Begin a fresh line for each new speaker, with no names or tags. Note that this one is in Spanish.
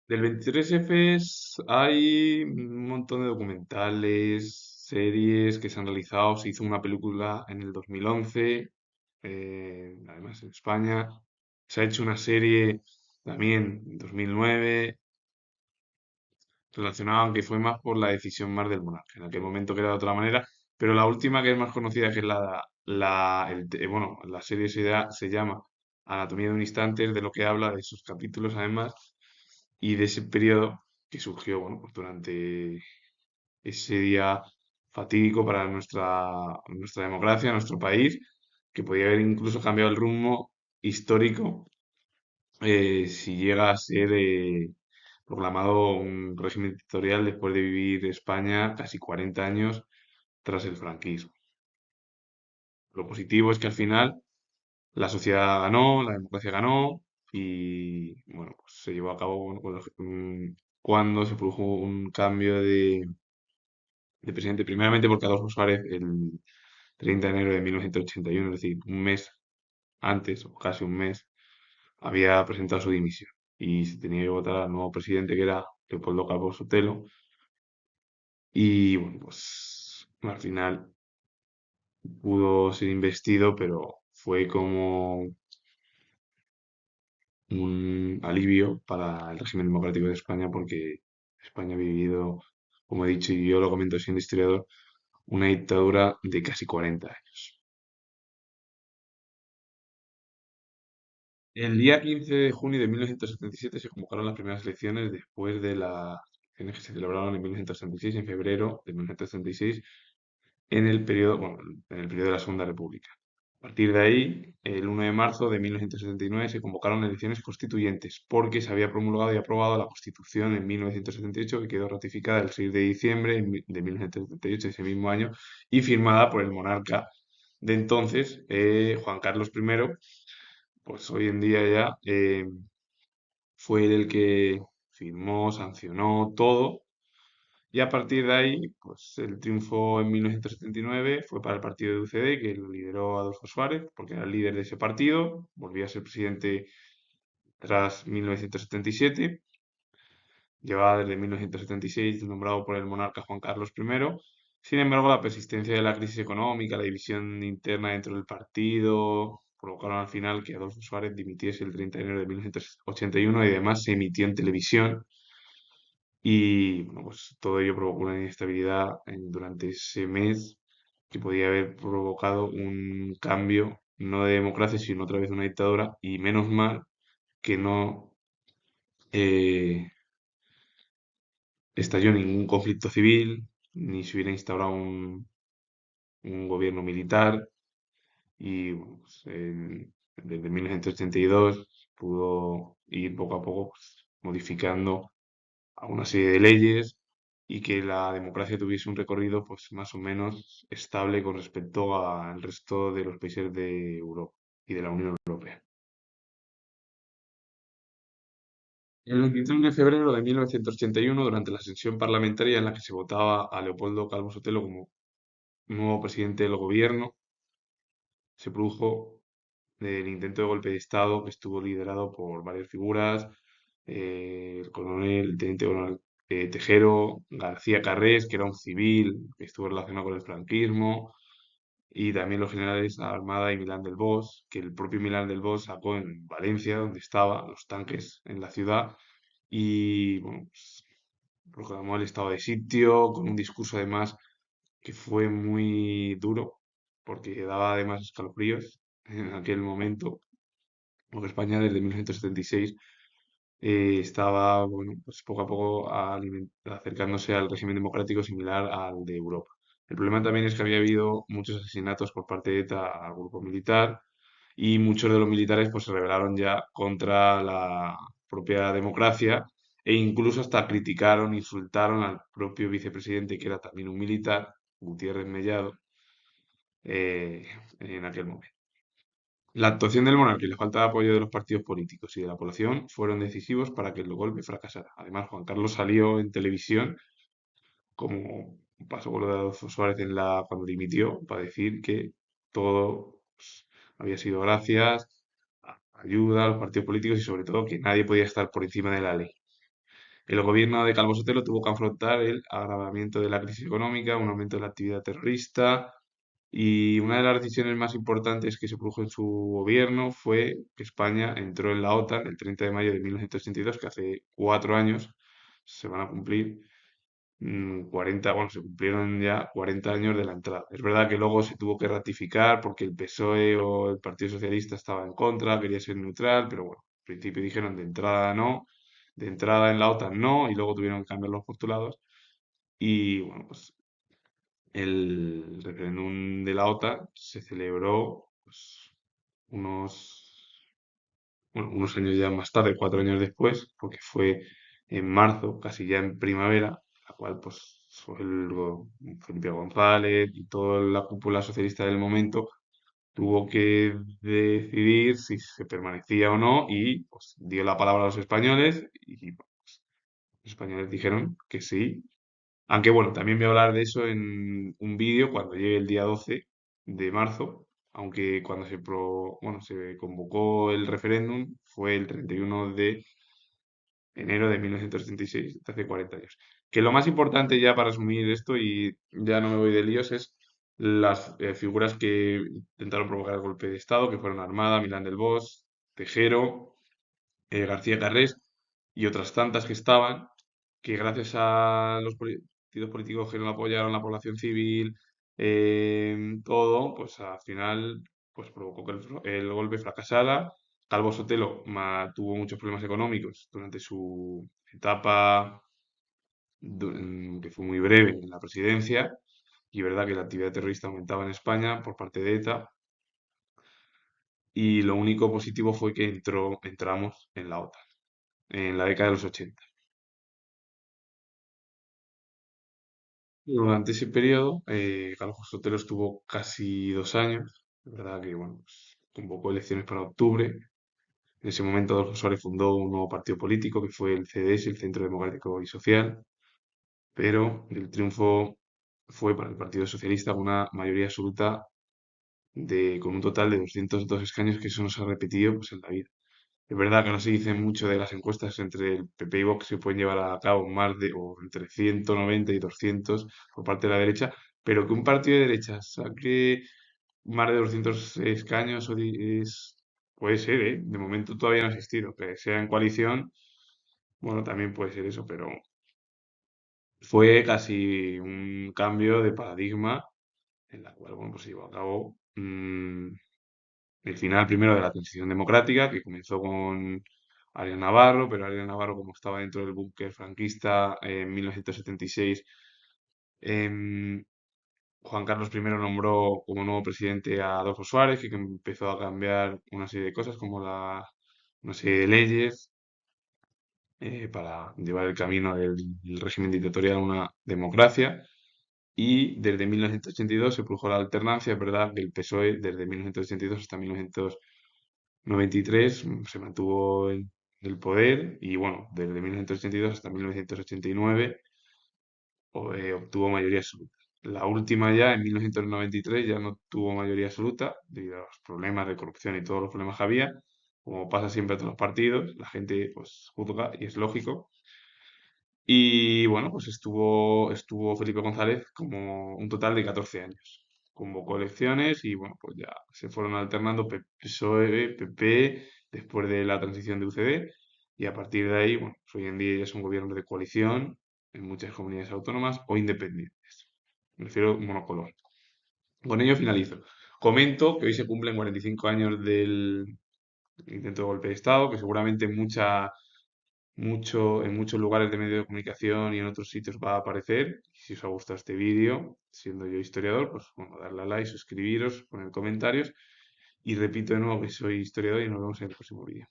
Del 23F hay un montón de documentales, series que se han realizado. Se hizo una película en el 2011, además en España. Se ha hecho una serie también en 2009 relacionada, aunque fue más por la decisión más del monarca. En aquel momento que era de otra manera, pero la última que es más conocida, que es bueno, la serie se llama Anatomía de un instante, es de lo que habla, de sus capítulos además, y de ese periodo que surgió, bueno, pues durante ese día fatídico para nuestra democracia, nuestro país, que podía haber incluso cambiado el rumbo histórico si llega a ser proclamado un régimen dictatorial después de vivir España casi 40 años tras el franquismo. Lo positivo es que al final la sociedad ganó, la democracia ganó y bueno, pues se llevó a cabo bueno, cuando se produjo un cambio de presidente, primeramente porque Adolfo Suárez el 30 de enero de 1981, es decir, un mes antes o casi un mes, había presentado su dimisión y se tenía que votar al nuevo presidente, que era Leopoldo Calvo Sotelo. Y bueno, pues al final pudo ser investido, pero fue como un alivio para el régimen democrático de España, porque España ha vivido, como he dicho y yo lo comento siendo historiador, una dictadura de casi 40 años. El día 15 de junio de 1977 se convocaron las primeras elecciones después de las elecciones que se celebraron en 1976, en febrero de 1976, en el periodo, bueno, en el periodo de la Segunda República. A partir de ahí, el 1 de marzo de 1979 se convocaron elecciones constituyentes porque se había promulgado y aprobado la Constitución en 1978, que quedó ratificada el 6 de diciembre de 1978, ese mismo año, y firmada por el monarca de entonces, Juan Carlos I. Pues hoy en día ya fue él el que firmó, sancionó todo. Y a partir de ahí, pues el triunfo en 1979 fue para el partido de UCD, que lo lideró Adolfo Suárez, porque era el líder de ese partido, volvía a ser presidente tras 1977, llevaba desde 1976 nombrado por el monarca Juan Carlos I. Sin embargo, la persistencia de la crisis económica, la división interna dentro del partido, provocaron al final que Adolfo Suárez dimitiese el 30 de enero de 1981 y además se emitió en televisión y bueno, pues todo ello provocó una inestabilidad durante ese mes que podía haber provocado un cambio, no de democracia, sino otra vez una dictadura, y menos mal que no eh, estalló ningún conflicto civil, ni se hubiera instaurado un gobierno militar, y bueno, pues, desde 1982 pudo ir poco a poco pues, modificando a una serie de leyes y que la democracia tuviese un recorrido pues más o menos estable con respecto al resto de los países de Europa y de la Unión Europea. El 23 de febrero de 1981, durante la sesión parlamentaria en la que se votaba a Leopoldo Calvo Sotelo como nuevo presidente del gobierno, se produjo el intento de golpe de Estado que estuvo liderado por varias figuras, el teniente coronel Tejero, García Carrés, que era un civil que estuvo relacionado con el franquismo, y también los generales Armada y Milán del Bosch, que el propio Milán del Bosch sacó en Valencia, donde estaban los tanques en la ciudad, y bueno, pues, proclamó el estado de sitio con un discurso además que fue muy duro, porque daba además escalofríos en aquel momento, porque España desde 1976 estaba, bueno, pues poco a poco acercándose al régimen democrático similar al de Europa. El problema también es que había habido muchos asesinatos por parte de ETA al grupo militar y muchos de los militares pues se rebelaron ya contra la propia democracia e incluso hasta criticaron, insultaron al propio vicepresidente que era también un militar, Gutiérrez Mellado, eh, en aquel momento. La actuación del monarca y la falta de apoyo de los partidos políticos y de la población fueron decisivos para que el golpe fracasara. Además, Juan Carlos salió en televisión, como pasó con lo de Adolfo Suárez cuando dimitió, para decir que todo pues, había sido gracias a ayuda a los partidos políticos y sobre todo que nadie podía estar por encima de la ley. El gobierno de Calvo Sotelo tuvo que afrontar el agravamiento de la crisis económica, un aumento de la actividad terrorista y una de las decisiones más importantes que se produjo en su gobierno fue que España entró en la OTAN el 30 de mayo de 1982, que hace 4 años se van a cumplir 40, bueno, se cumplieron ya 40 años de la entrada. Es verdad que luego se tuvo que ratificar porque el PSOE o el Partido Socialista estaba en contra, quería ser neutral, pero bueno, al principio dijeron de entrada no, de entrada en la OTAN no, y luego tuvieron que cambiar los postulados. Y bueno, pues el referéndum de la OTAN se celebró pues, unos, bueno, unos años ya más tarde, 4 años después, porque fue en marzo, casi ya en primavera, la cual pues fue Felipe González y toda la cúpula socialista del momento tuvo que decidir si se permanecía o no y pues dio la palabra a los españoles y pues, los españoles dijeron que sí. Aunque bueno, también voy a hablar de eso en un vídeo cuando llegue el día 12 de marzo, aunque cuando bueno, se convocó el referéndum fue el 31 de enero de 1976, de hace 40 años. Que lo más importante ya para resumir esto y ya no me voy de líos es las figuras que intentaron provocar el golpe de Estado, que fueron Armada, Milán del Bosch, Tejero, García Carrés y otras tantas que estaban, que gracias a los partidos políticos que no apoyaron, la población civil, todo, pues al final pues provocó que el golpe fracasara. Calvo Sotelo tuvo muchos problemas económicos durante su etapa, que fue muy breve en la presidencia, y verdad que la actividad terrorista aumentaba en España por parte de ETA, y lo único positivo fue que entramos en la OTAN en la década de los 80. Durante ese periodo, Carlos Sotelo estuvo casi 2 años. Es verdad que, bueno, pues, convocó elecciones para octubre. En ese momento, Adolfo Suárez fundó un nuevo partido político que fue el CDS, el Centro Democrático y Social, pero el triunfo fue para el Partido Socialista con una mayoría absoluta con un total de 202 escaños, que eso no se ha repetido pues, en la vida. Es verdad que no se dice mucho de las encuestas entre el PP y Vox, se pueden llevar a cabo más o entre 190 y 200 por parte de la derecha, pero que un partido de derecha saque más de 200 escaños puede ser, ¿eh? De momento todavía no ha existido. Que sea en coalición, bueno, también puede ser eso, pero fue casi un cambio de paradigma en la cual, bueno, pues se llevó a cabo el final primero de la transición democrática, que comenzó con Arias Navarro, pero Arias Navarro, como estaba dentro del búnker franquista en 1976, em, Juan Carlos I nombró como nuevo presidente a Adolfo Suárez, que empezó a cambiar una serie de cosas, como una serie de leyes para llevar el camino del régimen dictatorial a una democracia. Y desde 1982 se produjo la alternancia. Es verdad que el PSOE desde 1982 hasta 1993 se mantuvo en el poder y bueno, desde 1982 hasta 1989 obtuvo mayoría absoluta. La última ya, en 1993, ya no tuvo mayoría absoluta debido a los problemas de corrupción y todos los problemas que había. Como pasa siempre a todos los partidos, la gente pues juzga y es lógico. Y bueno, pues estuvo Felipe González como un total de 14 años. Convocó elecciones y bueno, pues ya se fueron alternando PSOE, PP, después de la transición de UCD. Y a partir de ahí, bueno, pues hoy en día ya es un gobierno de coalición en muchas comunidades autónomas o independientes. Me refiero monocolor. Con ello finalizo. Comento que hoy se cumplen 45 años del intento de golpe de Estado, que seguramente en muchos lugares de medios de comunicación y en otros sitios va a aparecer. Y si os ha gustado este vídeo, siendo yo historiador, pues bueno, darle a like, suscribiros, poner comentarios y repito de nuevo que soy historiador y nos vemos en el próximo vídeo.